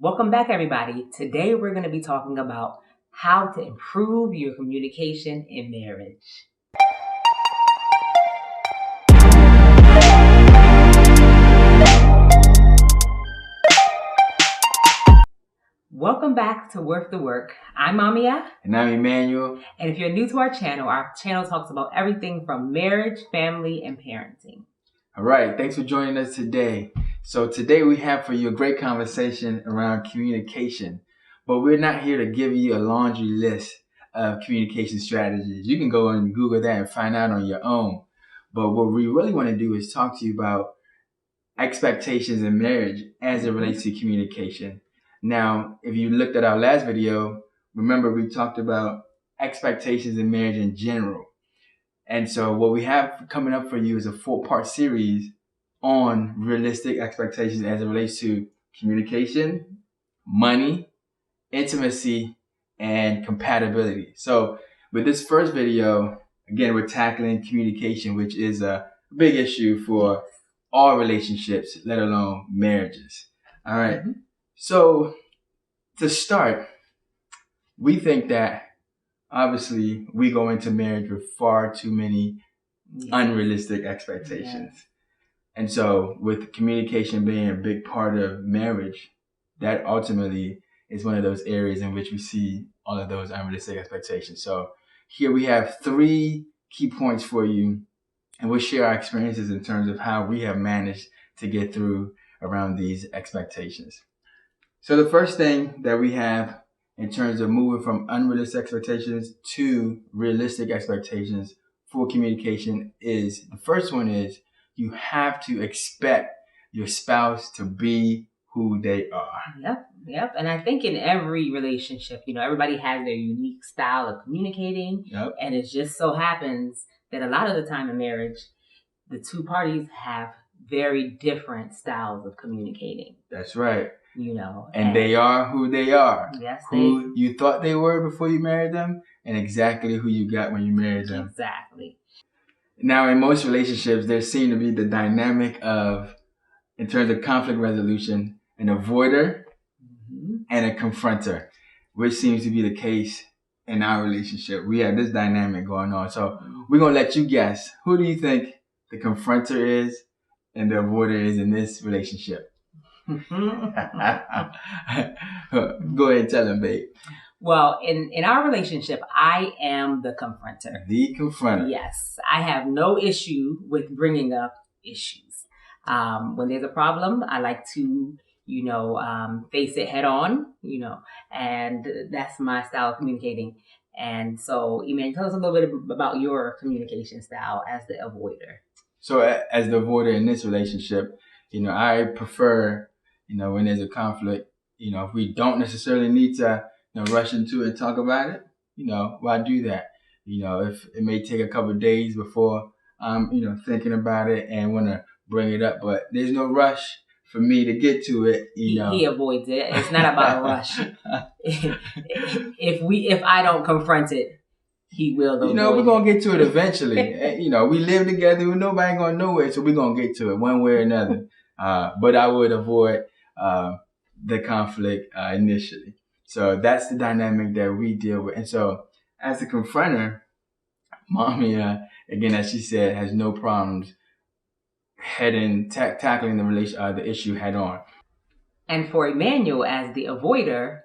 Welcome back, everybody. Today we're going to be talking about how to improve your communication in marriage. Welcome back to Worth the Work. I'm Amia. And I'm Emmanuel. And if you're new to our channel talks about everything from marriage, family, and parenting. All right, thanks for joining us today. So today we have for you a great conversation around communication, but we're not here to give you a laundry list of communication strategies. You can go and Google that and find out on your own. But what we really want to do is talk to you about expectations in marriage as it relates to communication. Now, if you looked at our last video, remember we talked about expectations in marriage in general. And so what we have coming up for you is a 4-part series on realistic expectations as it relates to communication, money, intimacy, and compatibility. So with this first video, again, we're tackling communication, which is a big issue for all relationships, let alone marriages. All right. Mm-hmm. So to start, we think that obviously we go into marriage with far too many unrealistic expectations. Yeah. And so with communication being a big part of marriage, that ultimately is one of those areas in which we see all of those unrealistic expectations. So here we have 3 key points for you, and we'll share our experiences in terms of how we have managed to get through around these expectations. So the first thing that we have in terms of moving from unrealistic expectations to realistic expectations for communication is, the first one is you have to expect your spouse to be who they are. Yep. And I think in every relationship, everybody has their unique style of communicating. Yep. And it just so happens that a lot of the time in marriage, the 2 parties have very different styles of communicating. That's right. And they are who they are. Yes, who you thought they were before you married them, and exactly who you got when you married them. Exactly. Now, in most relationships, there seems to be the dynamic of, in terms of conflict resolution, an avoider and a confronter, which seems to be the case in our relationship. We have this dynamic going on. So we're going to let you guess. Who do you think the confronter is and the avoider is in this relationship? Go ahead and tell him, babe. Well, in our relationship, I am the confronter. The confronter. Yes. I have no issue with bringing up issues. When there's a problem, I like to, face it head on, and that's my style of communicating. And so, Emmanuel, tell us a little bit about your communication style as the avoider. So as the avoider in this relationship, I prefer, when there's a conflict, if we don't necessarily need to rush into it and talk about it, why do that? If it may take a couple of days before I'm, thinking about it and want to bring it up, but there's no rush for me to get to it, He avoids it. It's not about a rush. If I don't confront it, he will. We're going to get to it eventually. We live together. Nobody going nowhere, so we're going to get to it one way or another. But I would avoid the conflict initially. So that's the dynamic that we deal with. And so as a confronter, Mommy, again, as she said, has no problems tackling the issue head on. And for Emmanuel, as the avoider,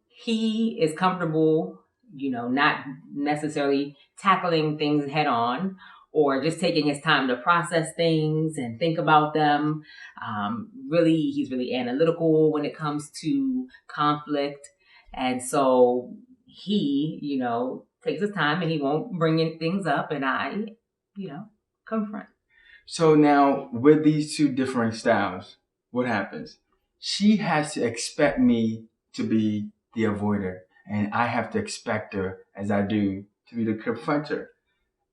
he is comfortable, not necessarily tackling things head on, or just taking his time to process things and think about them. He's really analytical when it comes to conflict. And so he, takes his time and he won't bring in things up, and I, confront. So now with these 2 different styles, what happens? She has to expect me to be the avoider, and I have to expect her, as I do, to be the confronter.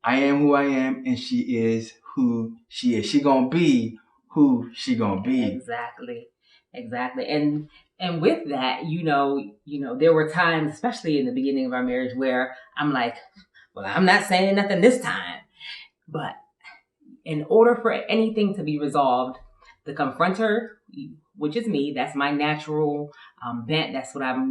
I am who I am, and she is who she is. She gonna be who she gonna be. Exactly. And with that, there were times, especially in the beginning of our marriage, where I'm like, well, I'm not saying nothing this time. But in order for anything to be resolved, the confronter, which is me. That's my natural bent. That's what I'm,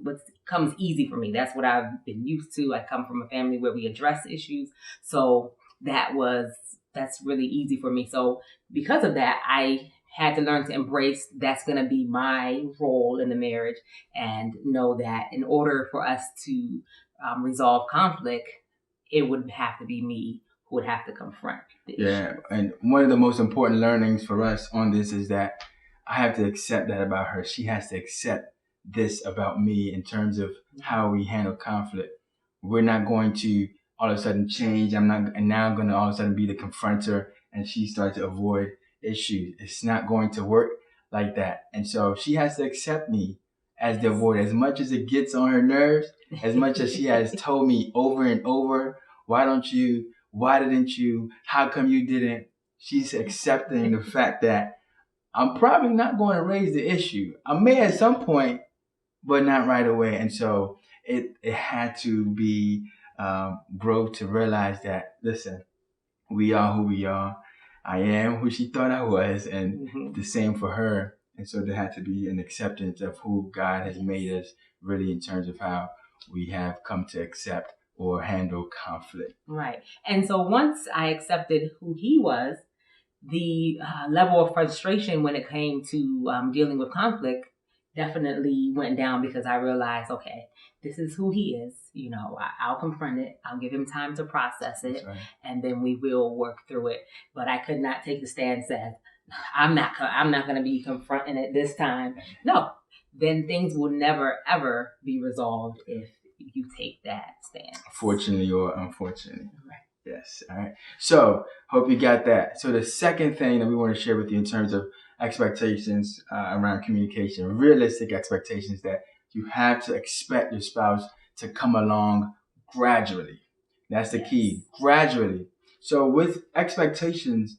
what comes easy for me. That's what I've been used to. I come from a family where we address issues. So that's really easy for me. So because of that, I had to learn to embrace that's going to be my role in the marriage, and know that in order for us to resolve conflict, it would have to be me who would have to confront the issue. And one of the most important learnings for us on this is that I have to accept that about her. She has to accept this about me in terms of how we handle conflict. We're not going to all of a sudden change. I'm now going to all of a sudden be the confronter and she starts to avoid issues. It's not going to work like that. And so she has to accept me as the avoider. As much as it gets on her nerves, as much as she has told me over and over, why didn't you, how come you didn't? She's accepting the fact that I'm probably not going to raise the issue. I may at some point, but not right away. And so it had to be growth to realize that, listen, we are who we are. I am who she thought I was, and the same for her. And so there had to be an acceptance of who God has made us, really, in terms of how we have come to accept or handle conflict. Right. And so once I accepted who he was, the level of frustration when it came to dealing with conflict definitely went down, because I realized, okay, this is who he is. I'll confront it. I'll give him time to process it, Right. and then we will work through it. But I could not take the stance that I'm not going to be confronting it this time. No, then things will never ever be resolved if you take that stance. Fortunately or unfortunately. Right. Yes. All right. So hope you got that. So the second thing that we want to share with you in terms of expectations around communication, realistic expectations, that you have to expect your spouse to come along gradually. That's the key. Gradually. So with expectations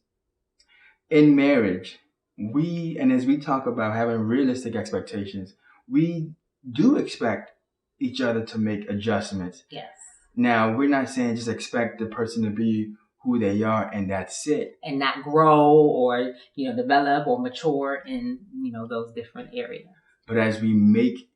in marriage, as we talk about having realistic expectations, we do expect each other to make adjustments. Yes. Now, we're not saying just expect the person to be who they are and that's it. And not grow or, develop or mature in, those different areas. But as we make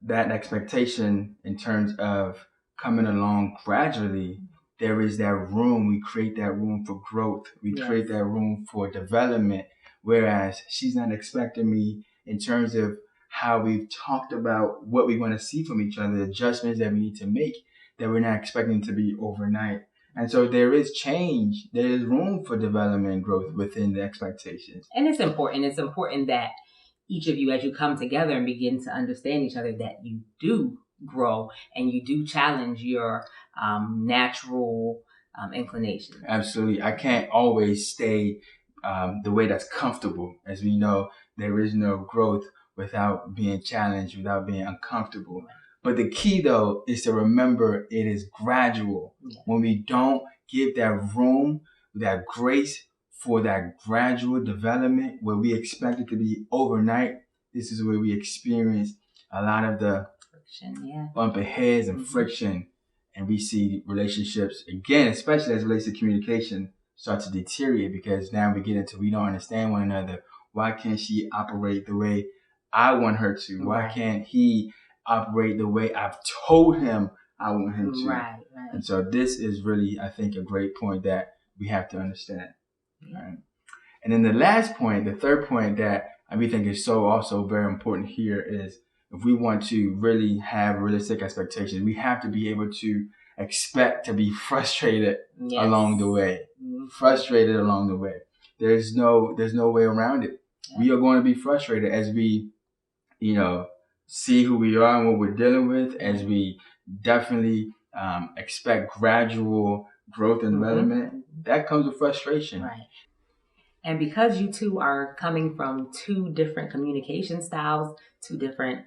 that expectation in terms of coming along gradually, there is that room. We create that room for growth. We create that room for development. Whereas she's not expecting me in terms of how we've talked about what we want to see from each other, the adjustments that we need to make, that we're not expecting to be overnight. And so there is change. There is room for development and growth within the expectations. And it's important. It's important that each of you, as you come together and begin to understand each other, that you do grow and you do challenge your natural inclinations. Absolutely. I can't always stay the way that's comfortable. As we know, there is no growth without being challenged, without being uncomfortable. But the key, though, is to remember it is gradual. When we don't give that room, that grace for that gradual development, where we expect it to be overnight, this is where we experience a lot of the friction, bumping heads and friction. And we see relationships, again, especially as it relates to communication, start to deteriorate, because now we don't understand one another. Why can't she operate the way I want her to? Why can't he operate the way I've told him I want him to? Right. And so this is really, I think, a great point that we have to understand. Right? And then the last point, the third point that we think is so also very important here is, if we want to really have realistic expectations, we have to be able to expect to be frustrated along the way. Frustrated along the way. There's no way around it. We are going to be frustrated as we, see who we are and what we're dealing with, as we definitely expect gradual growth and development. That comes with frustration. Right. And because you two are coming from two different communication styles, two different,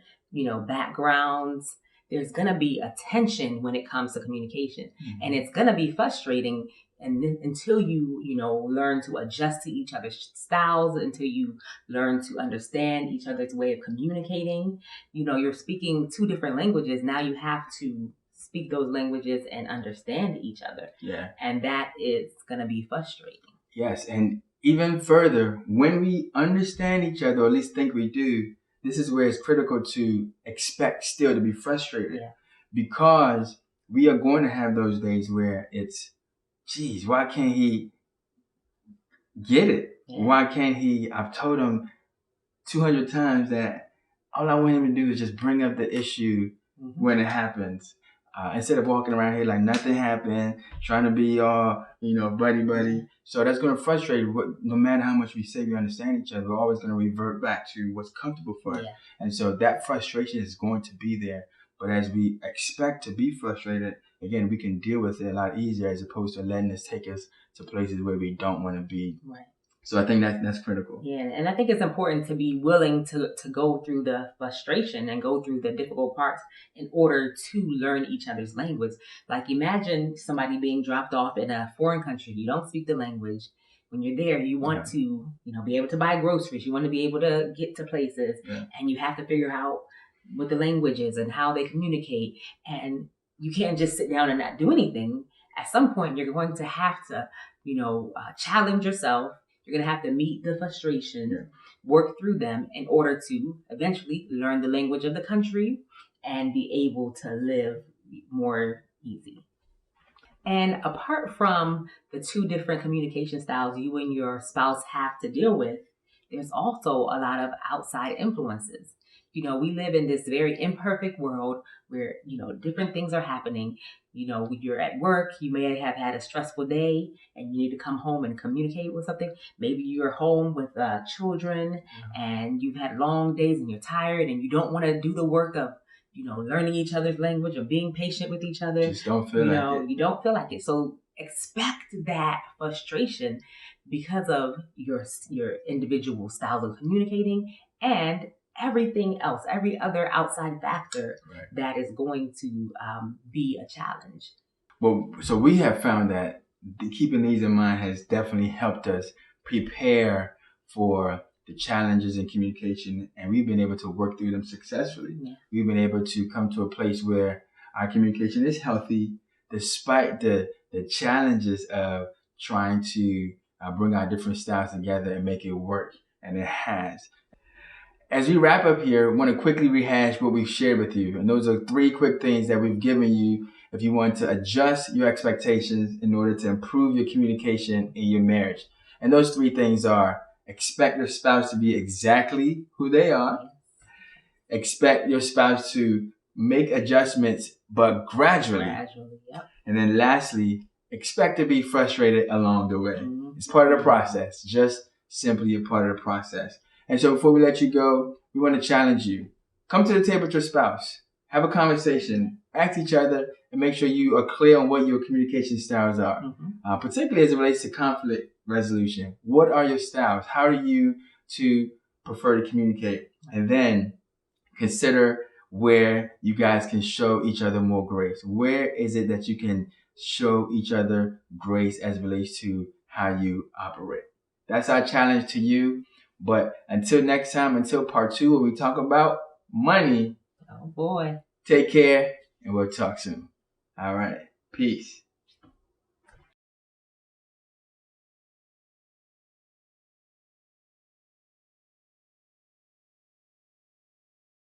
backgrounds, there's going to be a tension when it comes to communication. And it's going to be frustrating until you, learn to adjust to each other's styles, until you learn to understand each other's way of communicating. You're speaking two different languages. Now you have to speak those languages and understand each other. Yeah. And that is going to be frustrating. Yes. And even further, when we understand each other, or at least think we do, this is where it's critical to expect still to be frustrated. Yeah. Because we are going to have those days where it's, geez, why can't he get it? Yeah. Why can't he? I've told him 200 times that all I want him to do is just bring up the issue when it happens. Instead of walking around here like nothing happened, trying to be all, buddy. So that's going to frustrate. No matter how much we say we understand each other, we're always going to revert back to what's comfortable for us. Yeah. And so that frustration is going to be there. But as we expect to be frustrated, again, we can deal with it a lot easier as opposed to letting this take us to places where we don't want to be. Right. So I think that's critical. Yeah, and I think it's important to be willing to go through the frustration and go through the difficult parts in order to learn each other's language. Like imagine somebody being dropped off in a foreign country. You don't speak the language. When you're there, you want to, be able to buy groceries. You want to be able to get to places, and you have to figure out what the language is and how they communicate. And you can't just sit down and not do anything. At some point, you're going to have to, challenge yourself. You're going to have to meet the frustration, work through them in order to eventually learn the language of the country and be able to live more easy. And apart from the two different communication styles you and your spouse have to deal with, there's also a lot of outside influences. We live in this very imperfect world where, different things are happening. When you're at work, you may have had a stressful day and you need to come home and communicate with something. Maybe you're home with children and you've had long days and you're tired and you don't want to do the work of, learning each other's language or being patient with each other. Just don't feel like it. You don't feel like it. So expect that frustration because of your individual styles of communicating and everything else, every other outside factor that is going to be a challenge. Well, so we have found that keeping these in mind has definitely helped us prepare for the challenges in communication, and we've been able to work through them successfully. Yeah. We've been able to come to a place where our communication is healthy, despite the challenges of trying to bring our different styles together and make it work, and it has. As we wrap up here, I want to quickly rehash what we've shared with you. And those are 3 quick things that we've given you if you want to adjust your expectations in order to improve your communication in your marriage. And those 3 things are: expect your spouse to be exactly who they are. Expect your spouse to make adjustments, but gradually. Yep. And then lastly, expect to be frustrated along the way. It's part of the process, just simply a part of the process. And so before we let you go, we want to challenge you. Come to the table with your spouse. Have a conversation. Ask each other and make sure you are clear on what your communication styles are. Particularly as it relates to conflict resolution. What are your styles? How do you two prefer to communicate? And then consider where you guys can show each other more grace. Where is it that you can show each other grace as it relates to how you operate? That's our challenge to you. But until next time, until part 2, where we talk about money. Oh boy. Take care, and we'll talk soon. All right. Peace.